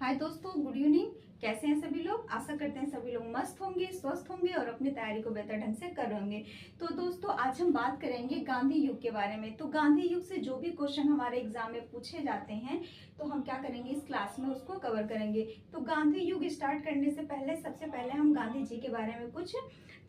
हाय दोस्तों, good evening. कैसे हैं सभी लोग? आशा करते हैं सभी लोग मस्त होंगे, स्वस्थ होंगे और अपनी तैयारी को बेहतर ढंग से कर रहे होंगे। तो दोस्तों, आज हम बात करेंगे गांधी युग के बारे में। तो गांधी युग से जो भी क्वेश्चन हमारे एग्जाम में पूछे जाते हैं तो हम क्या करेंगे, इस क्लास में उसको कवर करेंगे। तो गांधी युग स्टार्ट करने से पहले सबसे पहले हम गांधी जी के बारे में कुछ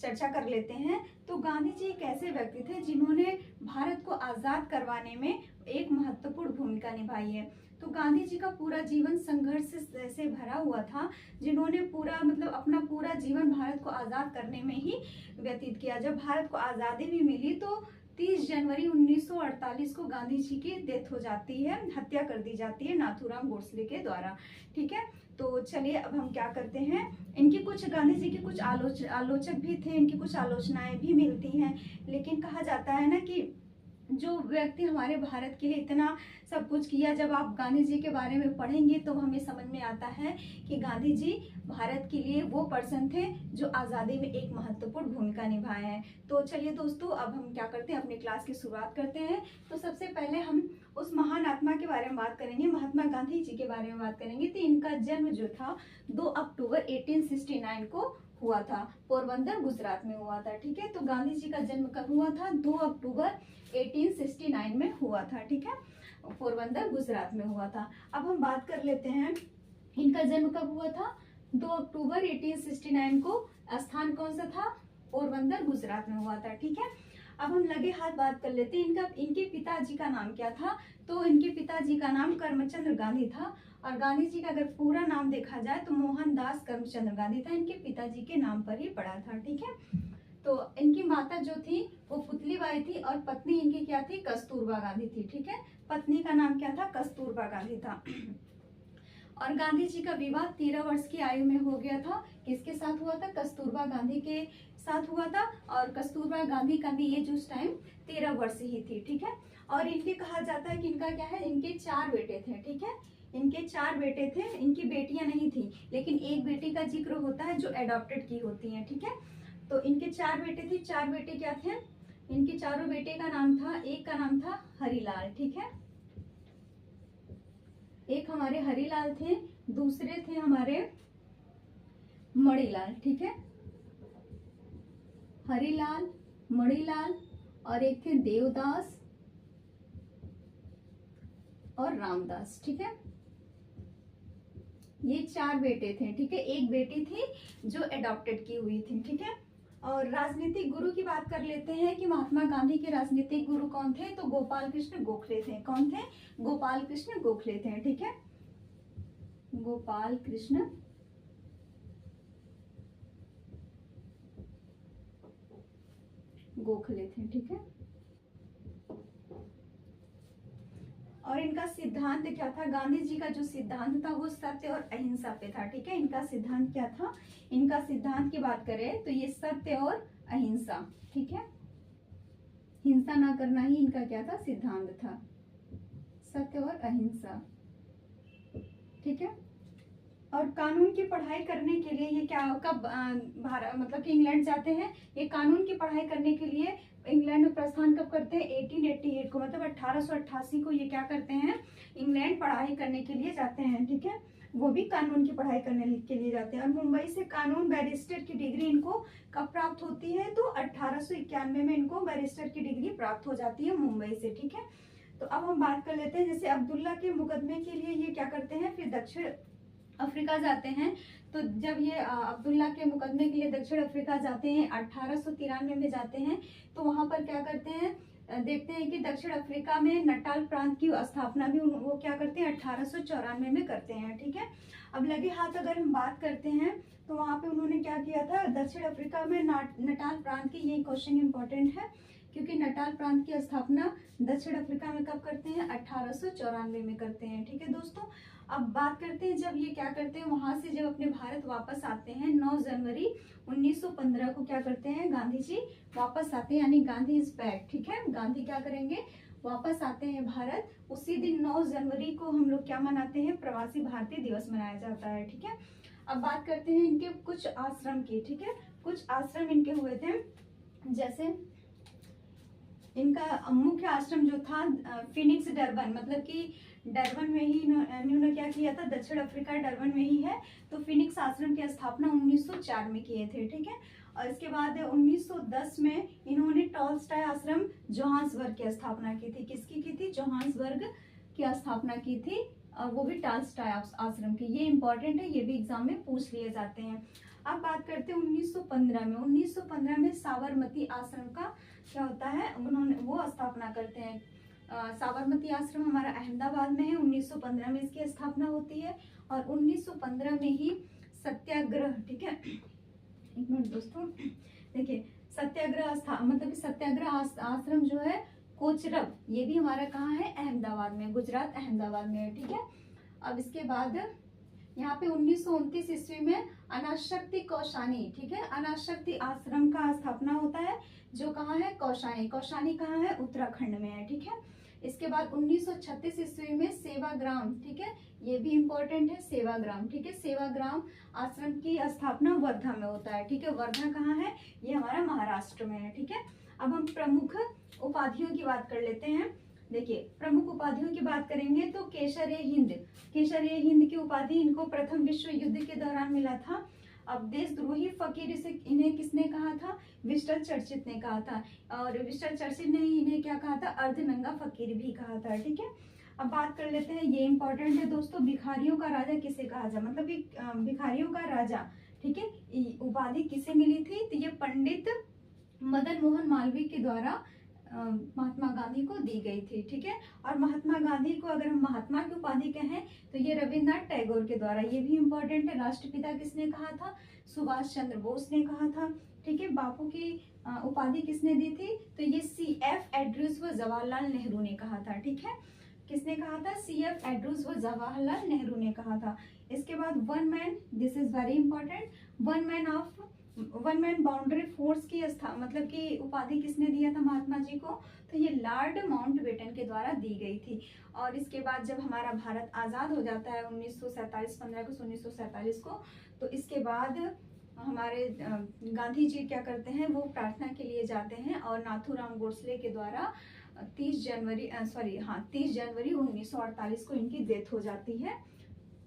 चर्चा कर लेते हैं। तो गांधी जी एक ऐसे व्यक्ति थे जिन्होंने भारत को आजाद करवाने में एक महत्वपूर्ण भूमिका निभाई है। तो गांधी जी का पूरा जीवन संघर्ष से भरा हुआ था, जिन्होंने पूरा अपना पूरा जीवन भारत को आजाद करने में ही व्यतीत किया। जब भारत को आजादी भी मिली तो 30 जनवरी 1948 को गांधी जी की डेथ हो जाती है, हत्या कर दी जाती है नाथूराम गोडसे के द्वारा। ठीक है, तो चलिए अब हम क्या करते हैं, इनकी कुछ गांधी जी के कुछ आलोचक भी थे, इनकी कुछ आलोचनाएं भी मिलती हैं। लेकिन कहा जाता है ना कि जो व्यक्ति हमारे भारत के लिए इतना सब कुछ किया, जब आप गांधी जी के बारे में पढ़ेंगे तो हमें समझ में आता है कि गांधी जी भारत के लिए वो पर्सन थे जो आज़ादी में एक महत्वपूर्ण भूमिका निभाए हैं। तो चलिए दोस्तों, अब हम क्या करते हैं, अपनी क्लास की शुरुआत करते हैं। तो सबसे पहले हम उस महान आत्मा के बारे में बात करेंगे, महात्मा गांधी जी के बारे में बात करेंगे। तो इनका जन्म जो था 2 अक्टूबर 1869 को हुआ था, पोरबंदर गुजरात में हुआ था। ठीक है, तो गांधी जी का जन्म कब हुआ था? 2 अक्टूबर 1869 में हुआ था। ठीक है, पोरबंदर गुजरात में हुआ था। अब हम बात कर लेते हैं इनका जन्म कब हुआ था। 2 अक्टूबर 1869 को। स्थान कौन सा था? पोरबंदर गुजरात में हुआ था। ठीक है, अब हम लगे हाथ बात कर लेते हैं इनके पिताजी का नाम क्या था। तो इनके पिताजी का नाम करमचंद गांधी था, और गांधी जी का अगर पूरा नाम देखा जाए तो मोहनदास करमचंद गांधी था, इनके पिताजी के नाम पर ही पड़ा था। ठीक है, तो इनकी माता जो थी वो पुतलीबाई थी और पत्नी इनकी क्या थी? कस्तूरबा गांधी थी। ठीक है, पत्नी का नाम क्या था? कस्तूरबा गांधी था। और गांधी जी का विवाह 13 वर्ष की आयु में हो गया था। किसके साथ हुआ था? कस्तूरबा गांधी के साथ हुआ था, और कस्तूरबा गांधी का भी एज उस टाइम 13 वर्ष ही थी। ठीक है, और इनके कहा जाता है कि इनका क्या है, इनके 4 बेटे थे। ठीक है, इनके 4 बेटे थे, इनकी बेटियां नहीं थी, लेकिन एक बेटी का जिक्र होता है जो एडॉप्टेड की होती है। ठीक है, तो इनके 4 बेटे थे। 4 बेटे क्या थे? इनके चारों बेटे का नाम था, एक का नाम था हरिलाल। ठीक है, एक हमारे हरिलाल थे, दूसरे थे हमारे मणिलाल। ठीक है, हरिलाल, मणिलाल, और एक थे देवदास और रामदास। ठीक है, ये 4 बेटे थे। ठीक है, एक बेटी थी जो एडॉप्टेड की हुई थी। ठीक है, और राजनीतिक गुरु की बात कर लेते हैं कि महात्मा गांधी के राजनीतिक गुरु कौन थे। तो गोपाल कृष्ण गोखले थे। कौन थे? गोपाल कृष्ण गोखले थे। ठीक है, गोपाल कृष्ण गोखले थे। ठीक है, और इनका सिद्धांत क्या था? गांधी जी का जो सिद्धांत था वो सत्य और अहिंसा पे था। ठीक है, इनका सिद्धांत क्या था? इनका सिद्धांत की बात करें तो ये सत्य और अहिंसा। ठीक है, हिंसा ना करना ही इनका क्या था? सिद्धांत था, सत्य और अहिंसा। ठीक है, और कानून की पढ़ाई करने के लिए ये क्या कब भारत कि इंग्लैंड जाते हैं। ये कानून की पढ़ाई करने के लिए इंग्लैंड में प्रस्थान कब करते हैं? 1888 को, 1888 को ये क्या करते हैं? इंग्लैंड पढ़ाई करने के लिए जाते हैं। ठीक है, वो भी कानून की पढ़ाई करने के लिए जाते हैं। और मुंबई से कानून बैरिस्टर की डिग्री इनको कब प्राप्त होती है? तो 1891 में इनको बैरिस्टर की डिग्री प्राप्त हो जाती है मुंबई से। ठीक है, तो अब हम बात कर लेते हैं, जैसे अब्दुल्ला के मुकदमे के लिए ये क्या करते हैं, फिर दक्षिण अफ्रीका जाते हैं। तो जब ये अब्दुल्ला के मुकदमे के लिए दक्षिण अफ्रीका जाते हैं, 1893 में जाते हैं, तो वहां पर क्या करते हैं, देखते हैं कि दक्षिण अफ्रीका में नटाल प्रांत की स्थापना भी वो क्या करते हैं? 1894 में करते हैं। ठीक है, अब लगे हाथ अगर हम बात करते हैं तो वहां पे उन्होंने क्या किया था? दक्षिण अफ्रीका में नटाल प्रांत की, ये क्वेश्चन इंपॉर्टेंट है क्योंकि नटाल प्रांत की स्थापना दक्षिण अफ्रीका में कब करते हैं? 1894 में करते हैं। ठीक है दोस्तों, अब बात करते हैं जब ये क्या करते हैं, वहां से जब अपने भारत वापस आते हैं 9 जनवरी 1915 को क्या करते हैं? गांधी जी वापस आते हैं, यानी गांधी इज बैक। ठीक है, गांधी क्या करेंगे? वापस आते हैं भारत। उसी दिन 9 जनवरी को हम लोग क्या मनाते हैं? प्रवासी भारतीय दिवस मनाया जाता है। ठीक है, अब बात करते हैं इनके कुछ आश्रम की। ठीक है, कुछ आश्रम इनके हुए थे, जैसे इनका मुख्य आश्रम जो था फिनिक्स डरबन, मतलब कि डरबन में ही इन्होंने क्या किया था, दक्षिण अफ्रीका डरबन में ही है। तो फिनिक्स आश्रम की स्थापना 1904 में किए थे, ठीक है। और इसके बाद 1910 में इन्होंने टॉल्स्टॉय आश्रम जोहान्सबर्ग की स्थापना की थी। किसकी की थी? जोहान्सबर्ग की स्थापना की थी, वो भी टॉल्स्टॉय आश्रम की। ये इंपॉर्टेंट है, ये भी एग्जाम में पूछ लिए जाते हैं। अब बात करते हैं 1915 में। 1915 में साबरमती आश्रम का क्या होता है, उन्होंने वो स्थापना करते हैं। साबरमती आश्रम हमारा अहमदाबाद में है। 1915 में इसकी स्थापना होती है। और 1915 में ही सत्याग्रह, ठीक है, एक मिनट दोस्तों, देखिए सत्याग्रह मतलब सत्याग्रह आश्रम जो है कोचरब, ये भी हमारा कहाँ है? अहमदाबाद में, गुजरात अहमदाबाद में है, ठीक है। अब इसके बाद यहाँ पे 1929 ईस्वी में अनाशक्ति कौशानी, ठीक है, अनाशक्ति आश्रम का स्थापना होता है, जो कहाँ है? कौशानी। कौशानी कहाँ है? उत्तराखंड में है, ठीक है। इसके बाद 1936 ईस्वी में सेवाग्राम, ठीक है, ये भी इंपॉर्टेंट है, सेवाग्राम, ठीक है। सेवाग्राम आश्रम की स्थापना वर्धा में होता है, ठीक है। वर्धा कहाँ है? ये हमारा महाराष्ट्र में है, ठीक है। अब हम प्रमुख उपाधियों की बात कर लेते हैं। देखिए प्रमुख उपाधियों की बात करेंगे तो केसर-ए-हिंद, केसर-ए-हिंद की उपाधि इनको प्रथम विश्व युद्ध के दौरान मिला था। अब देशद्रोही फकीर इसे इन्हें किसने कहा था? विस्टन चर्चिल ने कहा था। और विस्टन चर्चिल ने इन्हें क्या कहा था? अर्धनंगा फकीर भी कहा था, ठीक है। अब बात कर लेते हैं, ये इंपॉर्टेंट है दोस्तों, भिखारियों का राजा किसे कहा जाए, मतलब कि भिखारियों का राजा, ठीक है, उपाधि किसे मिली थी? तो ये पंडित मदन मोहन मालवीय के द्वारा महात्मा गांधी को दी गई थी, ठीक है। और महात्मा गांधी को अगर हम महात्मा की उपाधि कहें तो ये रविन्द्रनाथ टैगोर के द्वारा, ये भी इम्पोर्टेंट है। राष्ट्रपिता किसने कहा था? सुभाष चंद्र बोस ने कहा था, ठीक है। बापू की उपाधि किसने दी थी? तो ये CF एड्रूज व जवाहरलाल नेहरू ने कहा था, ठीक है। किसने कहा था? CF एड्रूज व जवाहरलाल नेहरू ने कहा था। इसके बाद one man, this is very important, one man boundary force की मतलब कि उपाधि किसने दिया था महात्मा जी को? तो ये लॉर्ड माउंटबेटन के द्वारा दी गई थी। और इसके बाद जब हमारा भारत आज़ाद हो जाता है 1947, 15 अगस्त 1947 को, तो इसके बाद हमारे गांधी जी क्या करते हैं? वो प्रार्थना के लिए जाते हैं और नाथूराम गोडसे के द्वारा 30 जनवरी 1948 को इनकी डेथ हो जाती है।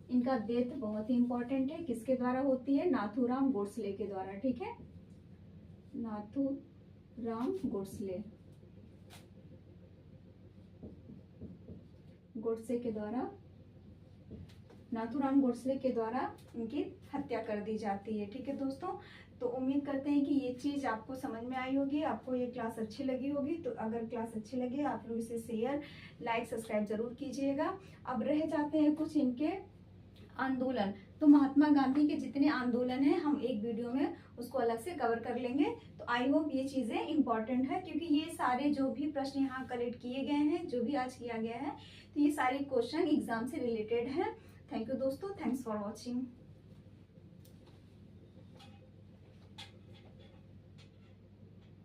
इनका डेथ बहुत ही इंपॉर्टेंट है, किसके द्वारा होती है? नाथूराम गोडसे के द्वारा, ठीक है, नाथूराम गोडसे के द्वारा, नाथूराम गोडसे के द्वारा इनकी हत्या कर दी जाती है, ठीक है दोस्तों। तो उम्मीद करते हैं कि ये चीज़ आपको समझ में आई होगी, आपको ये क्लास अच्छी लगी होगी। तो अगर क्लास अच्छी लगे आप लोग इसे शेयर, लाइक, सब्सक्राइब जरूर कीजिएगा। अब रह जाते हैं कुछ इनके आंदोलन। तो महात्मा गांधी के जितने आंदोलन हैं हम एक वीडियो में उसको अलग से कवर कर लेंगे। तो आई होप ये चीज़ें इंपॉर्टेंट है, क्योंकि ये सारे जो भी प्रश्न यहाँ कलेक्ट किए गए हैं, जो भी आज किया गया है, तो ये सारे क्वेश्चन एग्जाम से रिलेटेड हैं। थैंक यू दोस्तों, थैंक्स फॉर वॉचिंग।